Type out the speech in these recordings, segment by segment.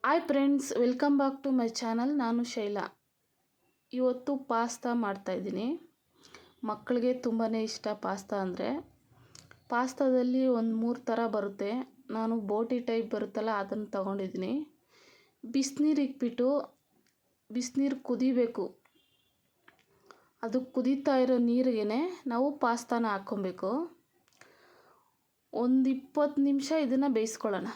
Hi friends, welcome back to my channel. ನಾನು ಶೈಲಾ. ಇವತ್ತು pasta ಮಾಡ್ತಾಯಿದ್ದೀನಿ. ಮಕ್ಕಳಿಗೆ ತುಂಬಾ ಇಷ್ಟ ಪಾಸ್ತಾ ಅಂದರೆ. ಪಾಸ್ತಾದಲ್ಲಿ ಒಂದು 3 ಥರ ಬರುತ್ತೆ. ನಾನು ಬೋಟಿ ಟೈಪ್ ಬರುತ್ತಲ್ಲ ಅದನ್ನು ತೊಗೊಂಡಿದ್ದೀನಿ. ಬಿಸಿನೀರು ಇಕ್ಬಿಟ್ಟು ಬಿಸಿನೀರು ಕುದಿಬೇಕು. ಅದು ಕುದೀತಾ ಇರೋ ನೀರಿಗೆ ನಾವು ಪಾಸ್ತಾನ ಹಾಕ್ಕೊಬೇಕು. ಒಂದು 20 ನಿಮಿಷ ಇದನ್ನು ಬೇಯಿಸ್ಕೊಳ್ಳೋಣ.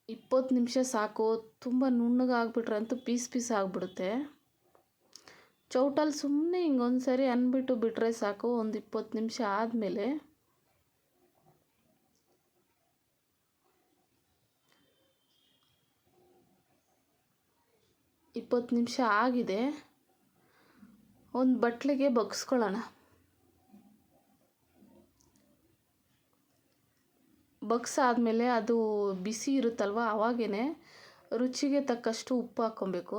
20 ನಿಮಿಷ ಸಾಕು. ತುಂಬ ನುಣ್ಣಗಾಗ್ಬಿಟ್ರಂತೂ ಪೀಸ್ ಆಗಿಬಿಡುತ್ತೆ. ಚೌಟಲ್ಲಿ ಸುಮ್ಮನೆ ಹಿಂಗೊಂದು ಸರಿ ಅಂದ್ಬಿಟ್ಟು ಬಿಟ್ಟರೆ ಸಾಕು. ಒಂದು 20 ನಿಮಿಷ ಆದಮೇಲೆ ಆಗಿದೆ. ಒಂದು ಬಟ್ಲಿಗೆ ಬಗ್ಸ್ಕೊಳ್ಳೋಣ. ಬಗ್ಸಾದ್ಮೇಲೆ ಅದು ಬಿಸಿ ಇರುತ್ತಲ್ವ, ಅವಾಗೇ ರುಚಿಗೆ ತಕ್ಕಷ್ಟು ಉಪ್ಪು ಹಾಕ್ಕೊಬೇಕು.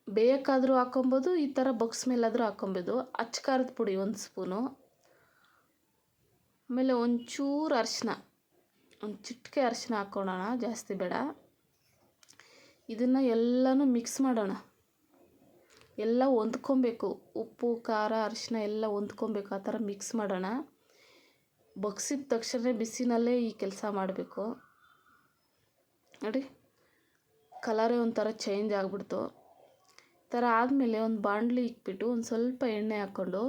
ಬೇಕಾದರೂ ಹಾಕ್ಕೊಬೋದು, ಈ ಥರ ಬಗ್ಸ್ ಮೇಲಾದರೂ ಹಾಕ್ಕೊಬೋದು. ಅಚ್ಕಾರದ ಪುಡಿ 1 ಸ್ಪೂನು, ಆಮೇಲೆ ಒಂಚೂರು ಅರಿಶಿನ, ಒಂದು ಚಿಟಿಕೆ ಅರಿಶಿನ ಹಾಕ್ಕೊಳ್ಳೋಣ, ಜಾಸ್ತಿ ಬೇಡ. ಇದನ್ನು ಎಲ್ಲನೂ ಮಿಕ್ಸ್ ಮಾಡೋಣ. ಎಲ್ಲ ಹೊಂದ್ಕೊಬೇಕು. ಉಪ್ಪು, ಖಾರ, ಅರಿಶಿನ ಎಲ್ಲ ಹೊಂದ್ಕೊಬೇಕು. ಆ ಥರ ಮಿಕ್ಸ್ ಮಾಡೋಣ. ಬಗ್ಸಿದ ತಕ್ಷಣ ಬಿಸಿನಲ್ಲೇ ಈ ಕೆಲಸ ಮಾಡಬೇಕು. ನೋಡಿ, ಕಲರೇ ಒಂಥರ ಚೇಂಜ್ ಆಗಿಬಿಡ್ತು. ಈ ಥರ ಆದಮೇಲೆ ಒಂದು ಬಾಣಲಿ ಇಕ್ಬಿಟ್ಟು ಒಂದು ಸ್ವಲ್ಪ ಎಣ್ಣೆ ಹಾಕ್ಕೊಂಡು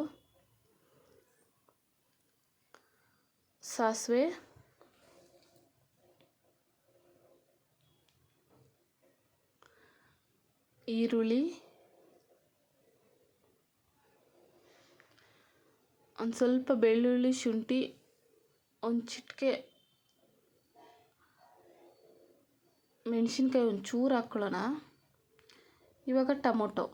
ಸಾಸಿವೆ, ಈರುಳ್ಳಿ, ಒಂದು ಸ್ವಲ್ಪ ಬೆಳ್ಳುಳ್ಳಿ, ಶುಂಠಿ, ಒಂದು ಚಿಟಿಕೆ ಮೆಣಸಿನ್ಕಾಯಿ ಒಂಚೂರು ಹಾಕ್ಕೊಳ್ಳೋಣ. ಇವಾಗ ಟೊಮೊಟೊ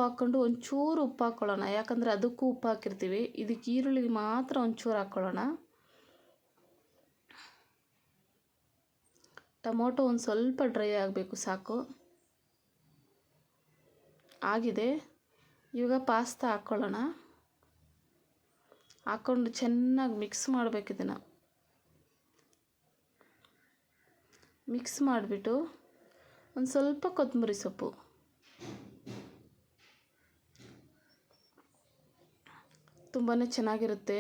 ಹಾಕ್ಕೊಂಡು ಒಂಚೂರು ಉಪ್ಪು ಹಾಕ್ಕೊಳ್ಳೋಣ. ಯಾಕಂದರೆ ಅದಕ್ಕೂ ಉಪ್ಪು ಹಾಕಿರ್ತೀವಿ. ಇದಕ್ಕೆ ಈರುಳ್ಳಿಗೆ ಮಾತ್ರ ಒಂಚೂರು ಹಾಕ್ಕೊಳ್ಳೋಣ. ಟೊಮೊಟೊ ಒಂದು ಸ್ವಲ್ಪ ಡ್ರೈ ಆಗಬೇಕು, ಸಾಕು. ಆಗಿದೆ. ಇವಾಗ ಪಾಸ್ತಾ ಹಾಕ್ಕೊಳ್ಳೋಣ. ಹಾಕ್ಕೊಂಡು ಚೆನ್ನಾಗಿ ಮಿಕ್ಸ್ ಮಾಡಬೇಕು. ಇದನ್ನು ಮಿಕ್ಸ್ ಮಾಡಿಬಿಟ್ಟು ಒಂದು ಸ್ವಲ್ಪ ಕೊತ್ತಂಬರಿ ಸೊಪ್ಪು, ತುಂಬಾ ಚೆನ್ನಾಗಿರುತ್ತೆ.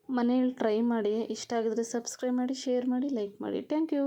ಮನೆಯಲ್ಲಿ ಟ್ರೈ ಮಾಡಿ. ಇಷ್ಟ ಆಗಿದ್ರೆ ಸಬ್ಸ್ಕ್ರೈಬ್ ಮಾಡಿ, ಶೇರ್ ಮಾಡಿ, ಲೈಕ್ ಮಾಡಿ. Thank you.